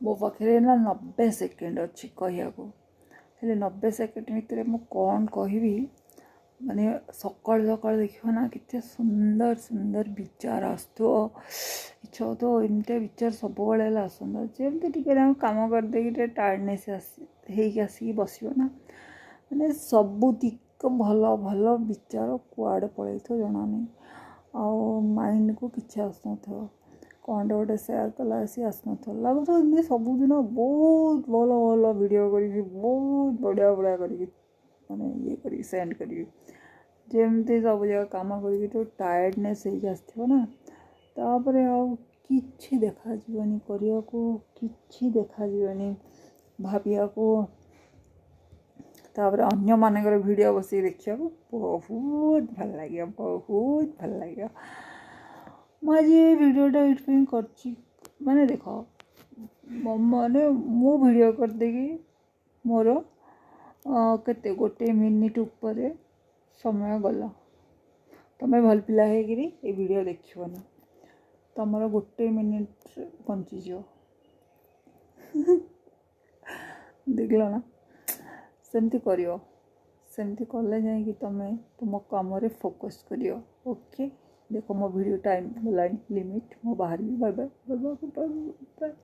मो पाखे ना 90 सेकेंड अच्छी कहया हेले 90 सेकेंड भितर मु कौन कहबी माने सकाल सकाल देखियो ना कितने सुंदर सुंदर विचार आसो इच्छा तो एमती विचार सब बड़े आसंदा जमती टे कम करदे टायर्डनेस आसिक बस ना मैंने सबुतिक भल भल विचार कुआड़े पलि जना नहीं आ माइंड को किसी आसन कौन गोटे सेयार कला सी आसन लगुच सबुदिन बहुत भल भल वीडियो करी बहुत बढ़िया बढ़िया करी माने ये करी सेंड करी जमती सब जगह कम कर तो टायर्डनेस ना तापर कि देखा करने को कि देखा भाविया को तापर अन्य मानकर वीडियो बस देखा बहुत भल लगे बहुत भल लगे मुझे वीडियोटा ये कर माने देख माने मु वीडियो कर देगी मोर केते गोटे मिनिट ऊपर समय गला तुम्हें भल पिला है कि ये वीडियो देखना तुमर गोटे मिनिट बंचीज देखल ना सेमती करियो सेमती कले जाए तुम तुम काम फोकस करियो ओके देखो मो वीडियो टाइम गला लिमिट मो बाहर भी bye bye bye bye bye.